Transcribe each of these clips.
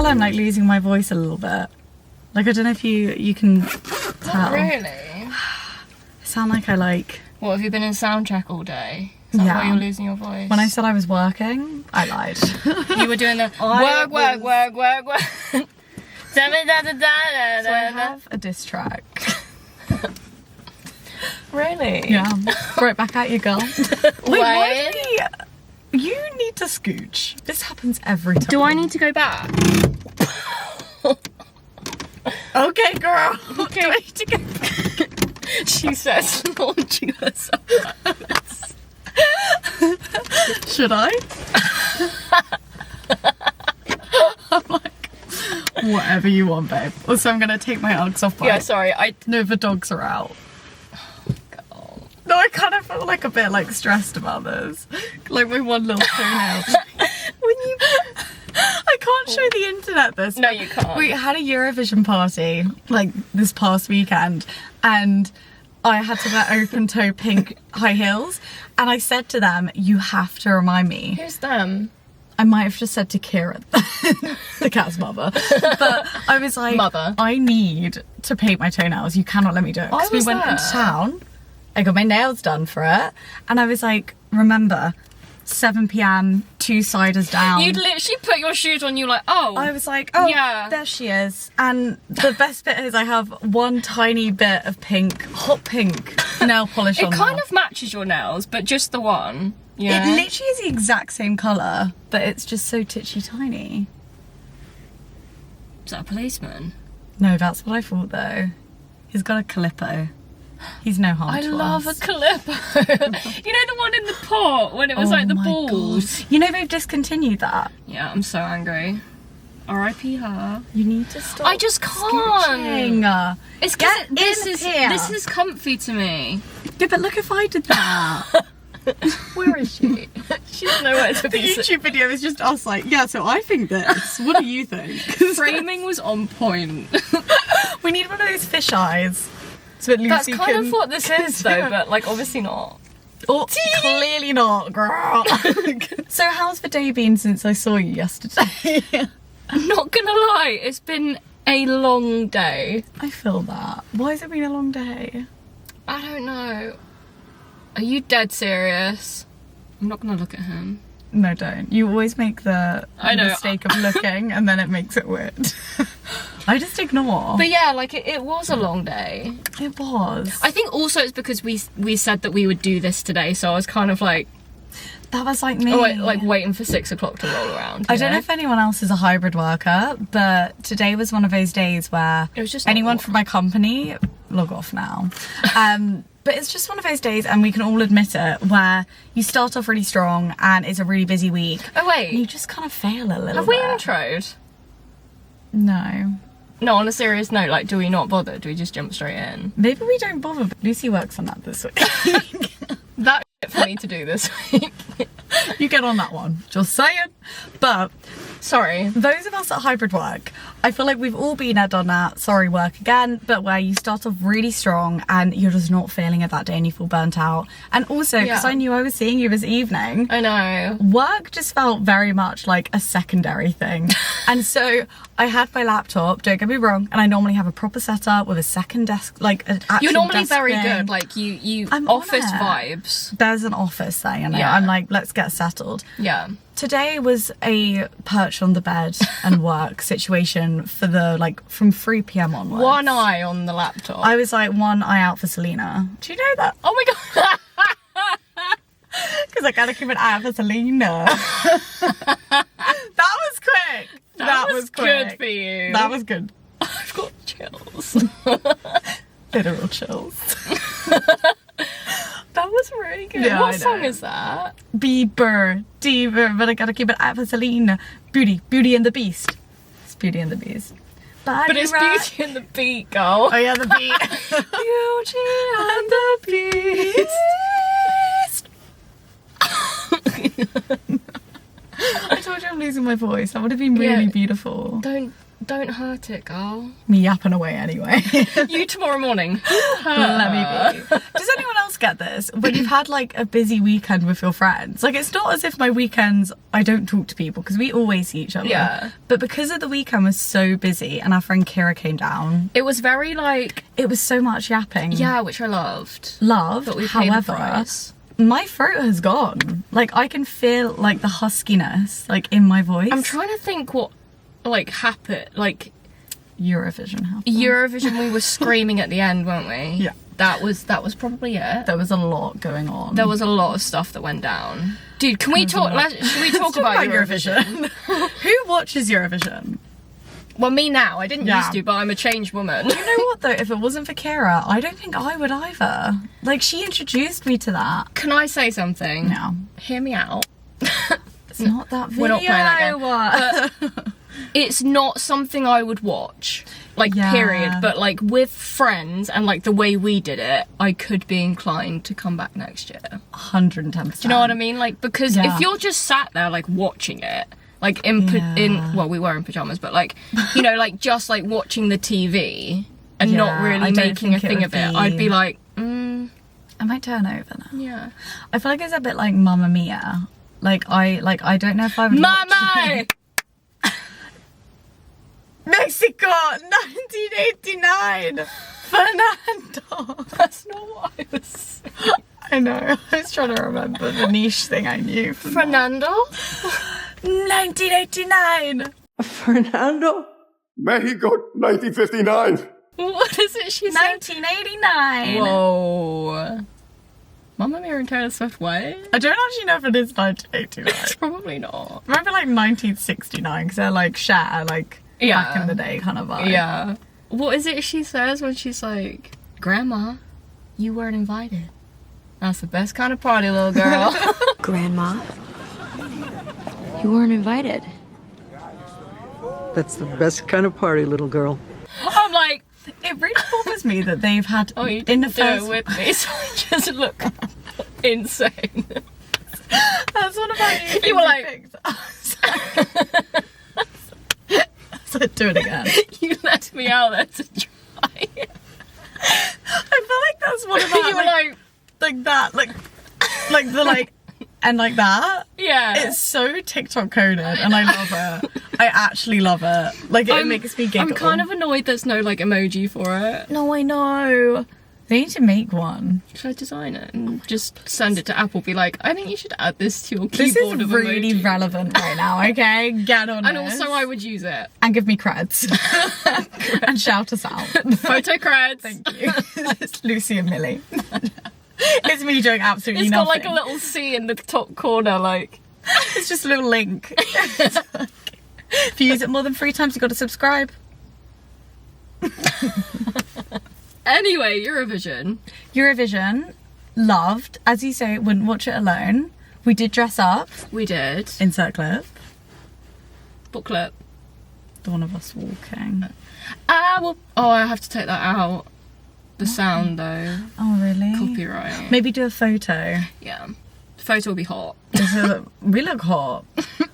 I'm like losing my voice a little bit. Like, I don't know if you can tell. Not really. I sound like I like... What, have you been in soundcheck all day? Is that why you're losing your voice? When I said I was working, I lied. You were doing the work. So I have a diss track. Really? Yeah. Right back at you, girl. Wait, Wait. You need to scooch. This happens every time. Do I need to go back? Okay, girl. Okay. Do I need to go back? She says, launching herself. Should I? I'm like, whatever you want, babe. Also, I'm gonna take my Uggs off. Yeah, sorry. No, the dogs are out. No, I kind of feel like a bit like stressed about this. Like my one little toenail. I can't show the internet this. No, you can't. We had a Eurovision party like this past weekend, and I had to wear open toe pink high heels, and I said to them, you have to remind me. Who's them? I might have just said to Kira, the cat's mother, but I was like, Mother. I need to paint my toenails. You cannot let me do it. Because we went into town, I got my nails done for it, and I was like, remember, 7 p.m, 2 ciders down. You'd literally put your shoes on, you like, oh. I was like, oh, yeah, there she is. And the best bit is I have one tiny bit of pink, hot pink nail polish on It kind of matches your nails, but just the one. Yeah. It literally is the exact same colour, but it's just so titchy tiny. Is that a policeman? No, that's what I thought though. He's got a Calippo. He's no harm to love us. a Calippo. You know the one in the pot when it was like the balls? God. You know they've discontinued that. Yeah, I'm so angry. R.I.P. her. You need to stop. I just can't. Scooching. It's because Get in here. this is comfy to me. Yeah, but look if I did that. Where is she? She's nowhere to The be seen. YouTube video is just us like, yeah, so I think this. What do you think? Framing was on point. We need one of those fish eyes. So that That's Lucy kind of what this is though, but like obviously not. Oh, clearly not, girl. So how's the day been since I saw you yesterday? I'm not gonna lie, it's been a long day. I feel that. Why has it been a long day? I don't know. Are you dead serious? I'm not gonna look at him. No, don't. You always make the mistake of looking and then it makes it weird. I just ignore. But yeah, like it was a long day. It was. I think also it's because we said that we would do this today, so I was kind of like... That was like me. like waiting for 6 o'clock to roll around. I don't know if anyone else is a hybrid worker, but today was one of those days where it was just anyone from my company, log off now. But it's just one of those days, and we can all admit it, where you start off really strong and it's a really busy week. Oh wait. And you just kind of fail a little bit. Have we introed? No. No, on a serious note, like, do we not bother? Do we just jump straight in? Maybe we don't bother, but Lucy works on that this week. That's for me to do this week. You get on that one, just saying. But sorry, those of us at hybrid work, I feel like we've all been there, done that, sorry work again, but where you start off really strong and you're just not feeling it that day and you feel burnt out. And also, because I knew I was seeing you this evening, I know, work just felt very much like a secondary thing. And so I had my laptop, don't get me wrong, and I normally have a proper setup with a second desk, like an actual you're normally desk very thing. Good, like you I'm office on it. vibes. There's an office there, you know. Yeah. I'm like, let's get settled. Yeah. Today was a perch on the bed and work situation for the, like, from 3 p.m. onwards. One eye on the laptop. I was like, one eye out for Selena. Do you know that? Oh my god. Because I gotta keep an eye out for Selena. That was quick. That was quick. good for you. That was good. I've got chills. Literal chills. That was really good. Yeah, What I song know. is that? Bieber, but I gotta keep an eye out for Selena. Beauty and the Beast. It's Beauty and the Beast. Body But it's rock. Beauty and the Beat, girl. Oh yeah, the beat. Beauty and the Beast. I told you I'm losing my voice. That would have been really beautiful. Don't hurt it, girl. Me yapping away anyway. You tomorrow morning. Let me be. Does anyone else let's get this. When you've had like a busy weekend with your friends, like it's not as if my weekends I don't talk to people because we always see each other. Yeah. But because of the weekend was so busy and our friend Kira came down, it was very like, it was so much yapping. yeah, which I loved. But we however, my throat has gone. Like I can feel like the huskiness like in my voice. I'm trying to think what like happened. Like Eurovision happened. Eurovision, we were screaming at the end, weren't we? Yeah. That was probably it. There was a lot going on. There was a lot of stuff that went down. Dude, can we talk? Should we talk about Eurovision? Who watches Eurovision? Well, me now. I didn't used to, but I'm a changed woman. You know what though? If it wasn't for Kira, I don't think I would either. Like she introduced me to that. Can I say something? No. Hear me out. It's not that video. We're not playing that game. But it's not something I would watch. Like, period. But like with friends and like the way we did it, I could be inclined to come back next year. 110%. Do you know what I mean? Like, because if you're just sat there like watching it, like well, we were in pajamas, but like, you know, like just like watching the TV and not really making a thing of it, I'd be like, I might turn over now. Yeah. I feel like it's a bit like Mamma Mia. Like I don't know if I would Mama! Mexico 1989 Fernando. That's not what I was saying. I know, I was trying to remember the niche thing I knew. Fernando? 1989 Fernando? Mexico 1959. What is it she said? 1989. Whoa. Mamma Mia and Taylor Swift way? I don't actually know if it is 1989. It's probably not. Maybe like 1969 because they're like Cher, like back in the day kind of vibe. Yeah. What is it she says when she's like, Grandma, you weren't invited. That's the best kind of party, little girl. Grandma, you weren't invited. That's the best kind of party, little girl. I'm like, it really bothers me that they've had you in the do first it with me, so I just look insane. That's one of my new You were like, so do it again. You let me out there to try. I feel like that's one of my You were like that, like the like and like that. Yeah. It's so TikTok coded and I love it. I actually love it. Like it makes me giggle. I'm kind of annoyed there's no like emoji for it. No, I know. They need to make one. Should I design it and just send it to Apple? Be like, I think you should add this to your This keyboard is of really emoji. relevant right now, okay? Get on And this. also I would use it. And give me creds. And shout us out. Photo creds. Thank you. It's Lucie and Millie. It's me doing absolutely It's nothing. got like a little C in the top corner, like. It's just a little link. If you use it more than 3 times, you've got to subscribe. Anyway, Eurovision. Eurovision, loved. As you say, wouldn't watch it alone. We did dress up. We did. Insert clip. Booklet. The one of us walking. Oh, I have to take that out. The sound though. Oh, really? Copyright. Maybe do a photo. Yeah. The photo will be hot. We look hot.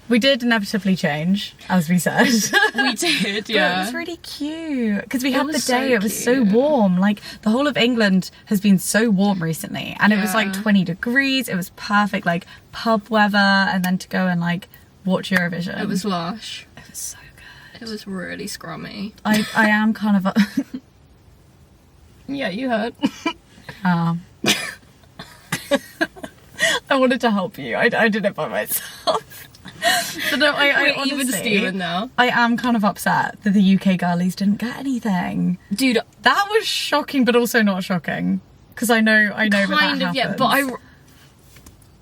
We did inevitably change, as we said. We did, But yeah. it was really cute because we had the was so day. It was so cute. warm. Like the whole of England has been so warm recently, and it was like Yeah. 20 degrees. It was perfect, like pub weather, and then to go and like watch Eurovision. It was lush. It was so good. It was really scrummy. I am kind of. Yeah, you heard. I wanted to help you. I did it by myself. But no, I We're even honestly, Steven now. I am kind of upset that the UK girlies didn't get anything. Dude, That was shocking, but also not shocking. Because I know that kind of, happens. yeah, but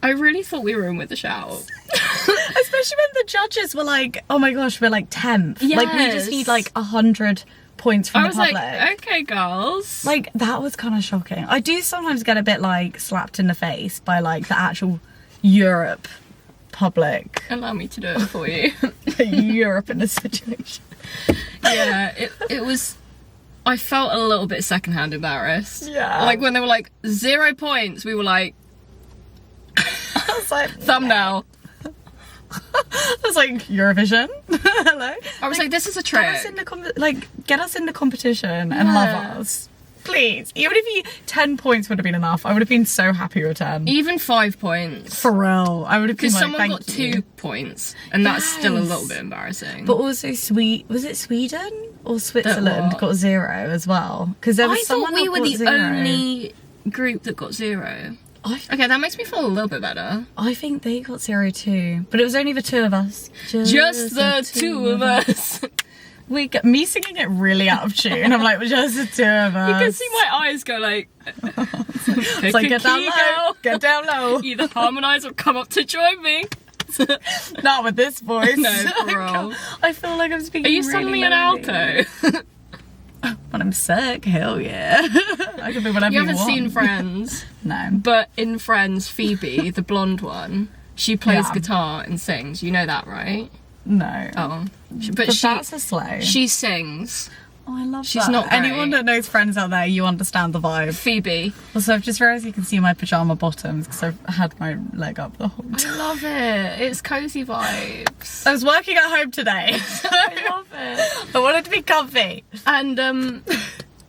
I really thought we were in with the shout. Especially when the judges were like, oh my gosh, we're like 10th. Like, we just Yes. need like 100 points from I the was public. like, okay, girls. Like, that was kind of shocking. I do sometimes get a bit like slapped in the face by like the actual Europe public. Allow me to do it for you. Europe in this situation. Yeah, it was. I felt a little bit secondhand embarrassed. Yeah. Like when they were like 0 points, we were like, I was like, thumbnail. I was like, Eurovision? Hello? I was like, this is a Get trick. us in the get us in the competition and love us. Please. Even if you 10 points would have been enough, I would have been so happy with 10. Even 5 points. For real. I would have been Because like, someone thank got you. 2 points, and that's still a little bit embarrassing. But also, was it Sweden or Switzerland what? got 0 as well? Because there was I someone thought we that were got the 0. only group that got 0. Okay, that makes me feel a little bit better. I think they got 0 too, but it was only the 2 of us. Just the 2 of us. Me singing it really out of tune. I'm like, just the 2 of us. You can see my eyes go like. It's like, get down low. Get down low. Either harmonise or come up to join me. Not with this voice. No, bro. I feel like I'm speaking. Are you really suddenly an lowly. alto? When I'm sick, hell yeah. I can be whatever You you haven't want. seen Friends, No. but in Friends, Phoebe, the blonde one, she plays Yeah. guitar and sings. You know that, right? No. Oh, but But she that's a slow. she sings. Oh, I love She's that. not great. Anyone that knows Friends out there, you understand the vibe. Phoebe. Also, I've just realised you can see my pyjama bottoms because I've had my leg up the whole time. I love it. It's cozy vibes. I was working at home today. I love it. I wanted to be comfy. And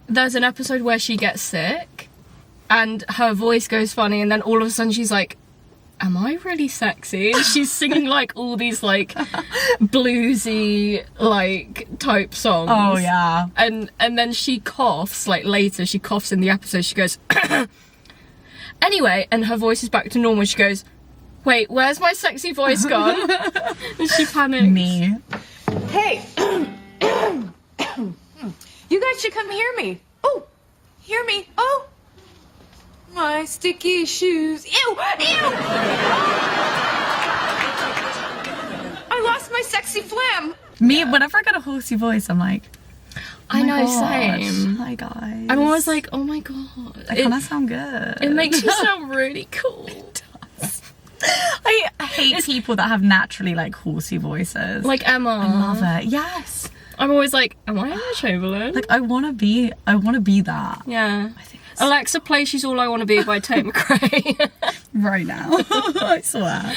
there's an episode where she gets sick and her voice goes funny, and then all of a sudden she's like, am I really sexy? And she's singing like all these like bluesy like type songs. Oh yeah. And then she coughs, like later she coughs in the episode, she goes anyway, and her voice is back to normal. She goes, wait, where's my sexy voice gone? And she panics. Me. Hey! You guys should come hear me. Oh, hear me. Oh, my sticky shoes. Ew! Ew! I lost my sexy phlegm. Me, whenever I get a horsey voice, I'm like, I oh my know, God. same. Hi guys. I'm always like, oh my god. I kind of sound good. It makes you sound really cool. I hate people that have naturally like horsey voices. Like Emma. I love it. Yes. I'm always like, am I Emma Chamberlain? Like I wanna be that. Yeah. I think it's Alexa, play She's All I Want to Be by Tate McRae. right now. I swear.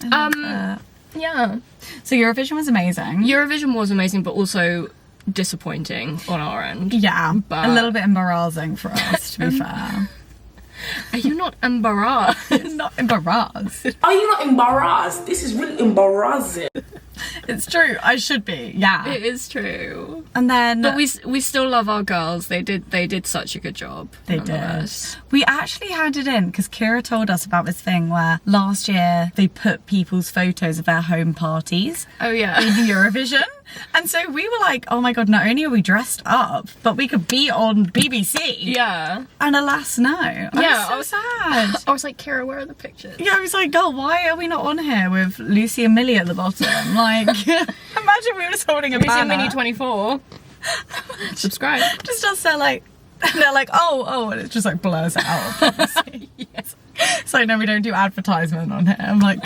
I love it. Yeah. So Eurovision was amazing. Eurovision was amazing, but also disappointing on our end. Yeah, But- a little bit embarrassing for us, to be fair. Are you not embarrassed? Not embarrassed. Are you not embarrassed? This is really embarrassing. It's true. I should be. Yeah. It is true. And then But we still love our girls. They did such a good job. they nonetheless. did. We actually had it in because Kira told us about this thing where last year they put people's photos of their home parties Oh yeah. in Eurovision. And so we were like, oh my God, not only are we dressed up, but we could be on BBC. Yeah. And alas, no. Yeah, I was so sad. I was like, Kira, where are the pictures? Yeah, I was like, girl, why are we not on here with Lucie and Millie at the bottom? Like, imagine we were just holding a Lucy and banner. Millie 24. Subscribe. Just us there like, and they're like, oh, and it just like blurs it out. Yes. So no, we don't do advertisement on here. I'm like,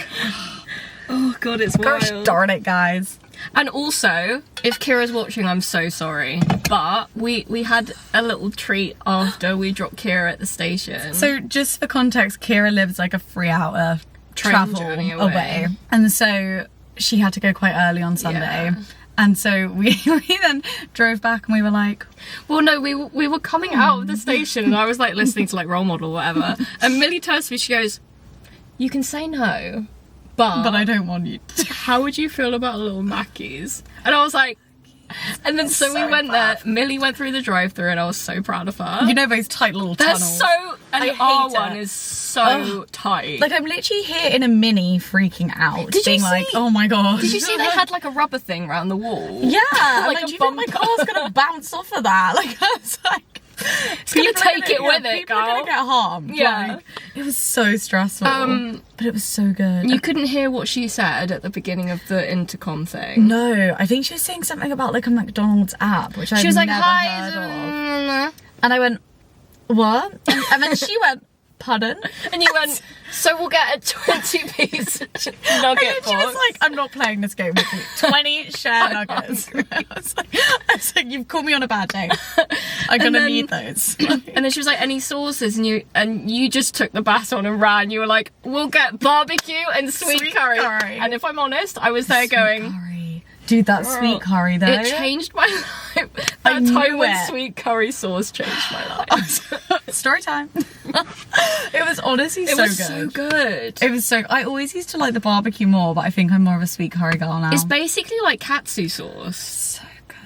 Oh god, it's gosh wild. darn it, guys. And also, if Kira's watching, I'm so sorry. But we had a little treat after we dropped Kira at the station. So just for context, Kira lives like a 3-hour Train travel journey away. away. And so she had to go quite early on Sunday. Yeah. And so we then drove back and we were like, well, no, we were coming out of the station and I was like listening to like Role Model or whatever. And Millie turns to me, she goes, you can say no, but I don't want you to. how would you feel about little Mackies? And I was like, and then so we so went bad. there. Millie went through the drive-through and I was so proud of her. You know those tight little They're tunnels. so, and I the hate R1 it. is so tight. Like I'm literally here in a mini freaking out. Did you being like, see- oh my God. Did you see they had like a rubber thing around the wall? Yeah, Like like, a do you think my bumper. car's gonna bounce off of that? Like, I was like, It's gonna take it with it, people are gonna girl. get harmed. Yeah. Like, it was so stressful, but it was so good. You couldn't hear what she said at the beginning of the intercom thing. No, I think she was saying something about like a McDonald's app, which I've She was like, never hi. heard of. And I went, what? And then she went, pardon? And you went, so we'll get a 20-piece And nugget then she box. was like, I'm not playing this game with you. 20 share nuggets. I was like, you've called me on a bad day. I'm gonna then- need those. And then she was like, any sauces? And you just took the baton and ran. You were like, we'll get barbecue and sweet curry. curry. And if I'm honest, I was there going, Curry. Dude, that sweet curry though. It changed my life. That time when sweet curry sauce changed my life. Story time. It was honestly so good. It was so good. It was so... I always used to like the barbecue more, but I think I'm more of a sweet curry girl now. It's basically like katsu sauce. So good.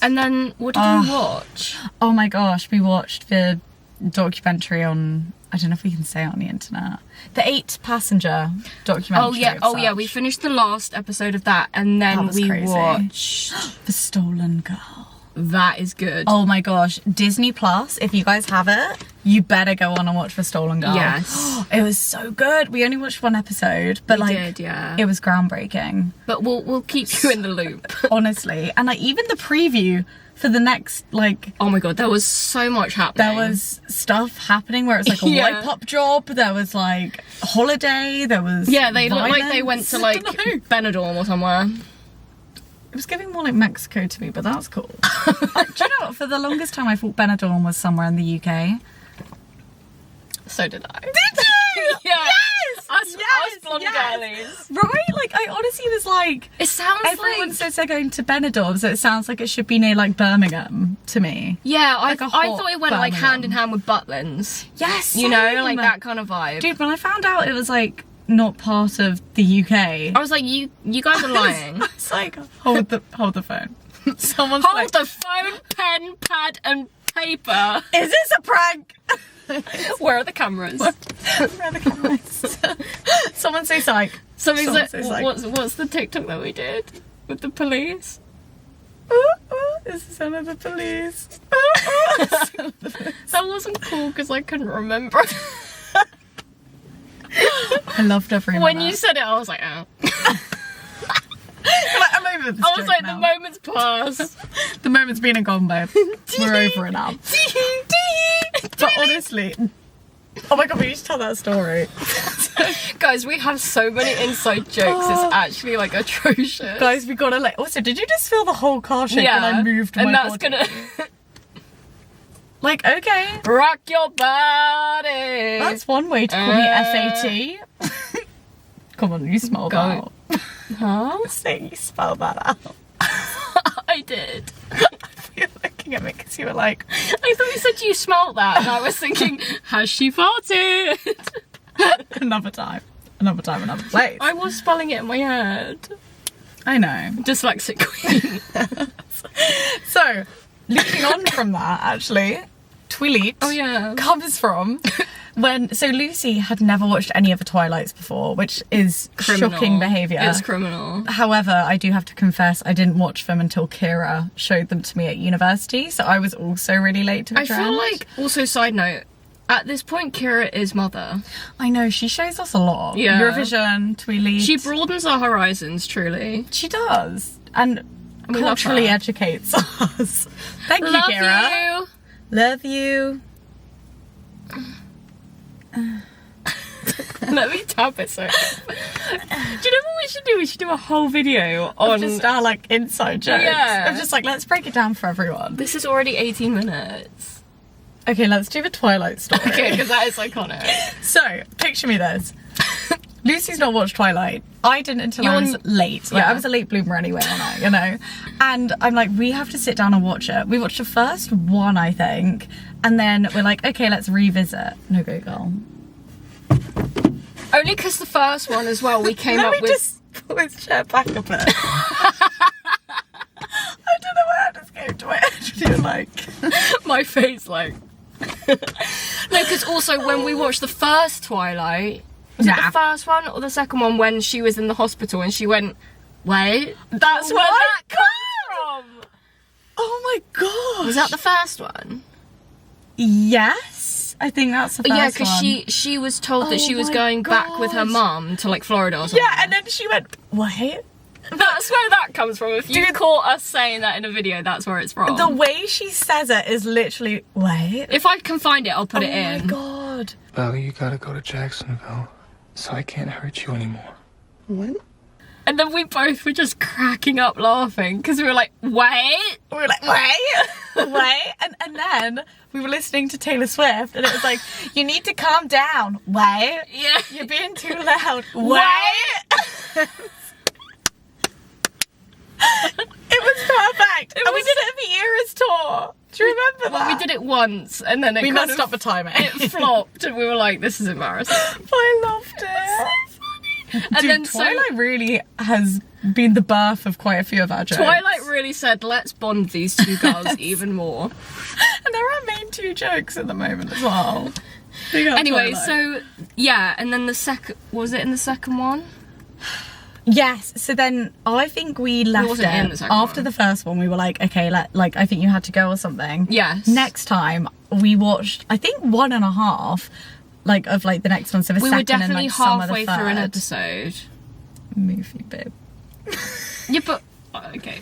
And then, what did we watch? Oh my gosh, we watched the documentary on... I don't know if we can say it on the internet. The 8 passenger documentary. Oh yeah, we finished the last episode of that, and then we watched The Stolen Girl. That is good. Oh my gosh, Disney Plus, if you guys have it, you better go on and watch The Stolen Girl. Yes. It was so good. We only watched one episode, but we did, yeah. It was groundbreaking. But we'll keep you in the loop. Honestly. And like even the preview for the next, like... Oh my god, there was so much happening. There was stuff happening where it's like a wipe-up job. There was like holiday. There was they violence. looked like they went to like Benidorm or somewhere. It was giving more like Mexico to me, but that's cool. Do you know what? For the longest time I thought Benidorm was somewhere in the UK. So did I. Did you? Yeah. Yes! Us blonde girlies. Right? Like, I honestly was like... It sounds everyone says they're going to Benidorm, so it sounds like it should be near, like, Birmingham to me. Yeah, like I thought it went, like, hand in hand with Butlins. Yes, you know, like that kind of vibe. Dude, when I found out it was, like, not part of the UK... I was like, you guys are lying. It's like, hold the phone. Someone's hold like... the phone, pen, pad, and paper. Is this a prank? Where are the cameras? Where are the cameras? Someone say psych. Something's like, what's the TikTok that we did with the police? This is one of the police. That wasn't cool because I couldn't remember. I loved every When you said it, I was like, oh. I'm over this. I was like, now. the moment's passed. The moment's been and gone, babe. We're over it now. But honestly, oh my god, we need to tell that story. Guys, we have so many inside jokes. It's actually like atrocious. Guys, we gotta like. Also, did you just feel the whole car shake when I moved my and that's body? gonna like, okay, rock your body. that's one way to call me FAT. Come on, you smell that out. Huh? Say you spell that out. I did. You're looking at me because you were like, I thought you said you smelled that, and I was thinking, has she farted? another time, another place. I was spelling it in my head. I know. Dyslexic queen. So, leading on from that, actually, Twilight comes from when... So Lucy had never watched any of the Twilights before, which is shocking behaviour. It's criminal. However, I do have to confess, I didn't watch them until Kira showed them to me at university, so I was also really late to the trend. I feel like, also side note, at this point, Kira is mother. I know, she shows us a lot. Yeah. Eurovision, Twilight. She broadens our horizons, truly. She does. And we culturally educates us. Thank you, Kira. Love you. Let me tap it so. Do you know what we should do? We should do a whole video on just our like inside jokes. Yeah. I'm just like, let's break it down for everyone. This is already 18 minutes. Okay, let's do the Twilight story. Okay, because that is iconic. So, picture me this. Lucy's not watched Twilight. I didn't until I was late. Like, I was a late bloomer anyway, you know? And I'm like, we have to sit down and watch it. We watched the first one, I think. And then we're like, okay, let's revisit. No go, girl. Only because the first one as well, we came up with... just pull his chair back a bit. I don't know why I just came to it. Actually, like... My face, like... No, because also when we watched the first Twilight... Was it the first one or the second one when she was in the hospital and she went, wait, that's where that comes from? Oh my god. Was that the first one? Yes, I think that's the first one. Yeah, because she was told that she was going back with her mum to like Florida or something. Yeah, and then she went, wait. That's where that comes from. If you caught us saying that in a video, that's where it's from. The way she says it is literally, wait. If I can find it, I'll put it in. Oh my god. Well, you gotta go to Jacksonville, so I can't hurt you anymore. What? And then we both were just cracking up laughing because we were like, wait. We were like, wait. And then we were listening to Taylor Swift and it was like, you need to calm down. Wait. Yeah. You're being too loud. Wait. It was perfect. And we did it at the Eras tour. Do you remember that? Well, we did it once, and then we messed up the timing. It flopped, and we were like, "This is embarrassing." But I loved it. So funny. And Dude, then Twilight really has been the birth of quite a few of our jokes. Twilight really said, "Let's bond these two girls even more." And they're our main two jokes at the moment as well. Anyway, Twilight. so yeah, and then the second, was it in the second one? Yes, so then I think we left wasn't in it the second after one. the first one. We were like, okay, I think you had to go or something. Yes. Next time we watched, I think 1.5, of the next one. So the We second were definitely and some of the halfway through an third. episode. Movie, babe. Yeah, but okay.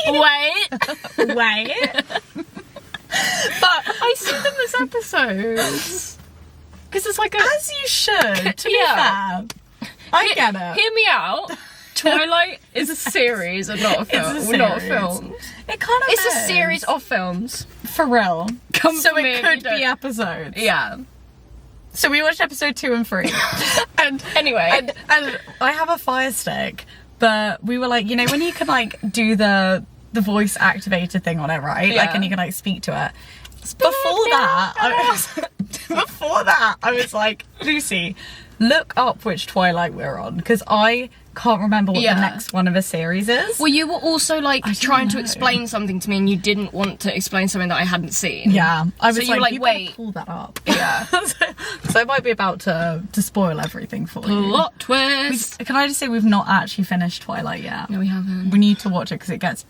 Wait. But I see them as episodes. Because it's like a... as you should, to be fair. I get it. Hear me out. Twilight is a series and not a film. It's a Not a series. film. It kind of It's is. a series of films. For real. Come So for me it if could you be don't. episodes. Yeah. So we watched episode 2 and 3. And Anyway. and I have a Fire Stick, but we were like, when you can do the voice activated thing on it, right? Yeah. And you can speak to it. Before that, I was like, Lucy, look up which Twilight we're on, because I can't remember what the next one of a series is. Well, you were also trying to know. explain something to me, and you didn't want to explain something that I hadn't seen. Yeah, I was So you were like, you gotta wait. pull that up. Yeah. So I might be about to spoil everything for you. Plot twist. Can I just say we've not actually finished Twilight yet? No, we haven't. We need to watch it because it gets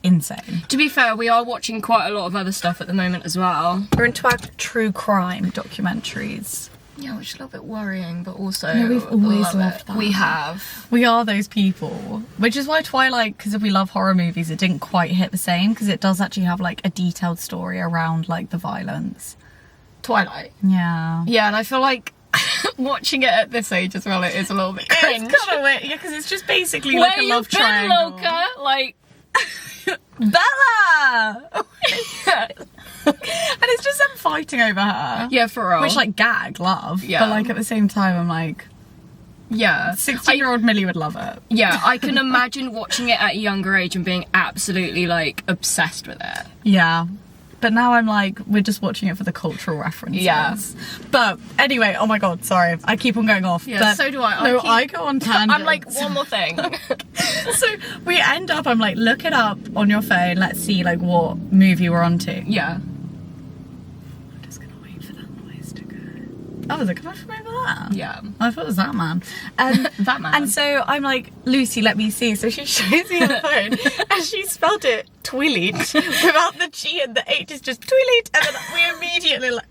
insane. To be fair, we are watching quite a lot of other stuff at the moment as well. We're into our true crime documentaries. Yeah, which is a little bit worrying, but also No, we've always love loved it. that. We have. We are those people, which is why Twilight, because if we love horror movies, it didn't quite hit the same, because it does actually have a detailed story around the violence. Twilight. Yeah. Yeah, and I feel like watching it at this age as well, it is a little bit cringe. It's kind of weird, yeah, because it's just basically Where a you love been, triangle. Loca? Bella! And it's just them fighting over her. Yeah, for real. Which, gag, love. Yeah. But, at the same time, I'm like, yeah. 16-year-old Millie would love it. Yeah, I can imagine watching it at a younger age and being absolutely, obsessed with it. Yeah. But now I'm like, we're just watching it for the cultural references. Yeah. But anyway, oh my god, sorry. I keep on going off. Yeah, but so do I. No, I go on tangents. I'm like, one more thing. So we end up, I'm like, look it up on your phone. Let's see, what movie we're on to. Yeah. I'm just gonna wait for that noise to go. Oh, is it coming from over there? Yeah. I thought it was that man. And That man. And so I'm like, Lucy, let me see. So she shows me her phone and she spelled it Twilight without the G and the H is just Twilight. And then we immediately like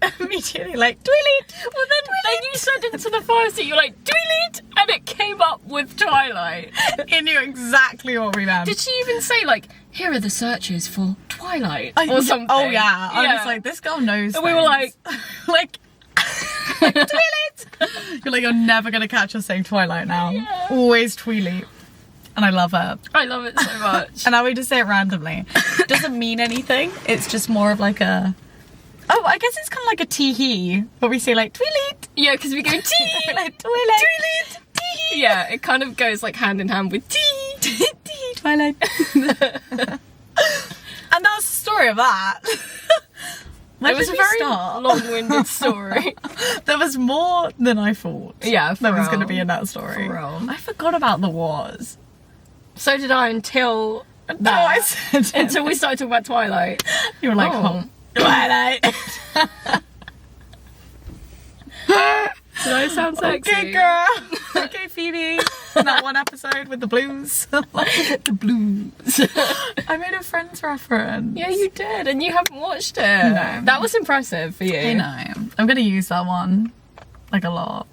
Twilight. Well, then you said into the fire stick, you're like, Twilight, and it came up with Twilight. It knew exactly what we meant. Did she even say, here are the searches for Twilight or something? Oh yeah. I was like, this girl knows. And we were like, Twilight. You're like, you're never gonna catch us saying Twilight now. Yeah. Always Twilight. And I love it. I love it so much. And now we just say it randomly. It doesn't mean anything. It's just more of a... Oh, I guess it's kind of like a tee-hee. But we say Twilight. Yeah, because we go tea. Twilight. Twilight. Tea. Yeah, it kind of goes hand in hand with tea. Tea. Twilight. And that's the story of that. Where It was did a we very start? long-winded story. There was more than I thought. Yeah, for there was real. going to be in that story. For real. I forgot about the wars. So did I until No, I said it. until we started talking about Twilight. You were like, Oh. Twilight. Did I sound sexy? Okay, girl. Okay, Phoebe. That one episode with the blues. The blues. I made a Friends reference. Yeah, you did, and you haven't watched it. No. That was impressive for you. I know. I'm gonna use that one a lot.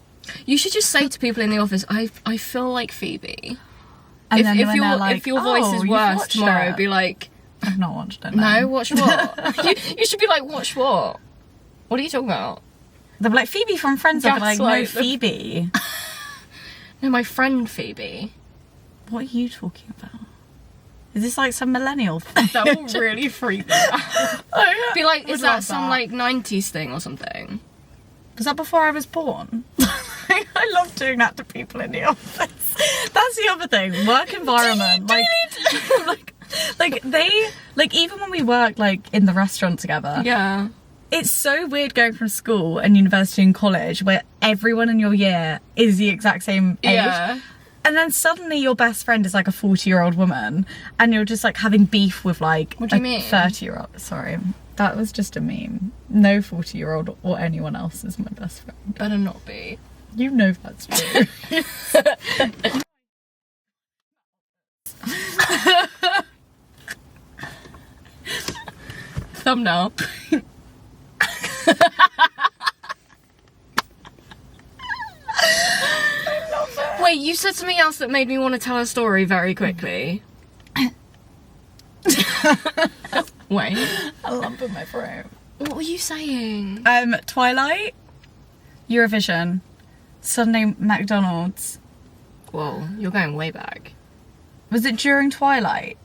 You should just say to people in the office, I feel like Phoebe. And then if when they're like, if your voice "Oh, is you've worse watched tomorrow, it." be like, I've not watched it. no, watch what? you should be like, watch what? What are you talking about? They'll be like, Phoebe from Friends. I'll be like, no, Gaslight the- Phoebe. No, my friend Phoebe. What are you talking about? Is this some millennial thing? That will really freak me out. Be like, Would is that love some that. 90s thing or something? Was that before I was born? I love doing that to people in the office. That's the other thing. Work environment. Like even when we work like in the restaurant together. Yeah. It's so weird going from school and university and college where everyone in your year is the exact same age. Yeah. And then suddenly your best friend is like a 40-year-old woman and you're just like having beef with like what do you mean? 30-year-old. Sorry, that was just a meme. No 40-year-old or anyone else is my best friend. Better not be. You know that's true. Thumbnail. Wait, you said something else that made me want to tell a story very quickly. Wait. A lump in my throat. What were you saying? Twilight, Eurovision, Sunday McDonald's. Whoa, you're going way back. Was it during Twilight?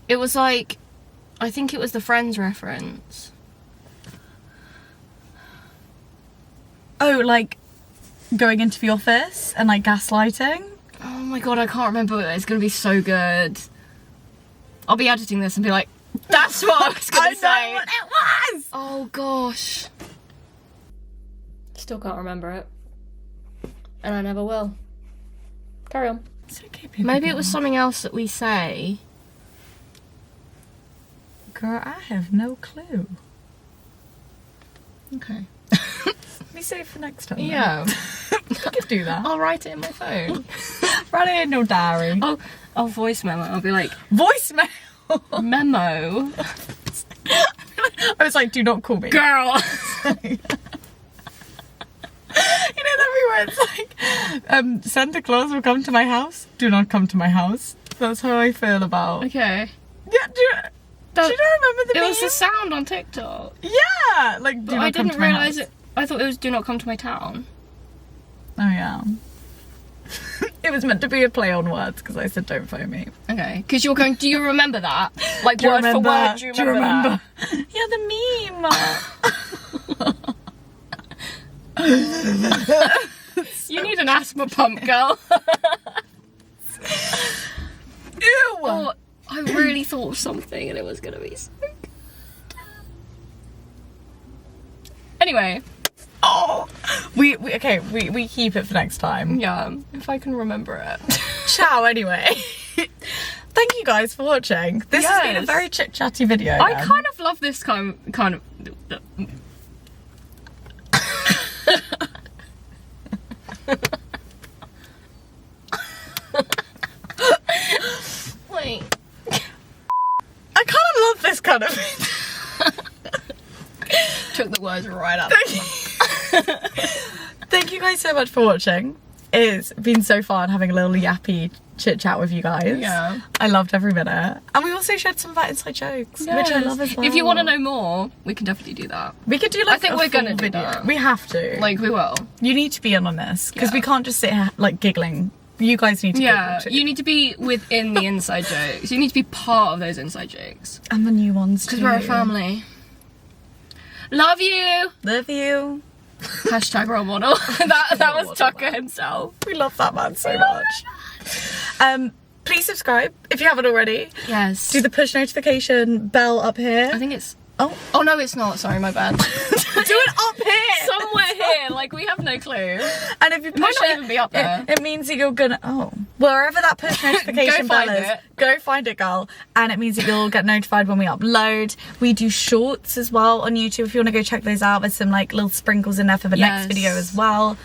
It was like, I think it was the Friends reference. Oh, like going into the office and like gaslighting? Oh my god, I can't remember. It's gonna be so good. I'll be editing this and be like, that's what I was gonna say. I know what it was! Oh gosh. Still can't remember it. And I never will. Carry on. It's okay, people. Maybe it was something else that we say. Girl, I have no clue. Okay. Be safe for next time. Yeah. You could do that. I'll write it in my phone. Write it in your diary. I'll voice memo. I'll be like, Voicemail! memo. I was like, do not call me. Girl. You know that where it's like, Santa Claus will come to my house. Do not come to my house. That's how I feel about. Okay. Yeah, do you not remember the It meme? was the sound on TikTok. Yeah, like do But not I come didn't to my realise house. it. I thought it was do not come to my town. Oh yeah. It was meant to be a play on words because I said don't phone me. Okay. Because you're going, do you remember that? Like Do you word remember? for word, do you remember? That? Yeah, the meme. You need an asthma pump, girl. Ew. Oh, I really thought of something and it was gonna be so good. Anyway. Oh, we keep it for next time. Yeah, if I can remember it. Ciao. Anyway, thank you guys for watching. This has been a very chit chatty video. I kind of love this kind of. Wait. I kind of love this kind of. Took the words right out. Thank you guys so much for watching. It's been so fun having a little yappy chit chat with you guys. Yeah. I loved every minute. And we also shared some of our inside jokes, which I love as well. If you want to know more, we can definitely do that. We could do like I think a we're gonna full do video. that. We have to. Like, we will. You need to be in on this because Yeah. we can't just sit here like giggling. You guys need to Yeah, giggle too. you need to be within the inside jokes. You need to be part of those inside jokes. And the new ones too. Because we're a family. Love you! Love you. Hashtag role model. that was Tucker himself. We love that man so much. Please subscribe if you haven't already. Yes. Do the push notification bell up here. I think it's... Oh. Oh no, it's not. Sorry, my bad. Do it up here. Somewhere here. Like, we have no clue. And if you push Might not it, even be up there. it means that you're gonna... Oh. Wherever that push notification bell find is, it. go find it, girl. And it means that you'll get notified when we upload. We do shorts as well on YouTube. If you want to go check those out, there's some like little sprinkles in there for the next video as well.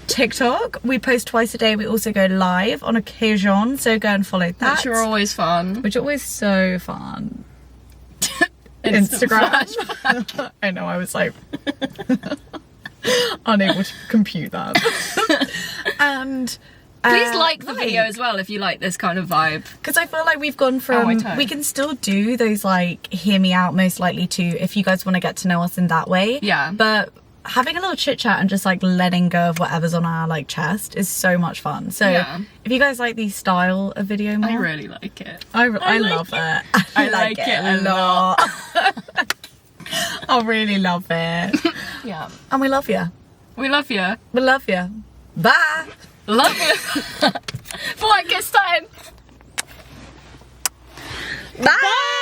TikTok, we post twice a day. We also go live on occasion, so go and follow that. Which are always fun. Which are always so fun. Instagram. I know, I was like unable to compute that. And please like the video as well if you like this kind of vibe. Because I feel like we've gone from, we can still do those like hear me out most likely to if you guys want to get to know us in that way. Yeah. But having a little chit chat and just like letting go of whatever's on our like chest is so much fun. So if you guys like the style of video more, I really like it. I love it. I like it a lot. I really love it. Yeah. And we love you. We love you. We love you. Bye. Love you. For like it's time. Bye.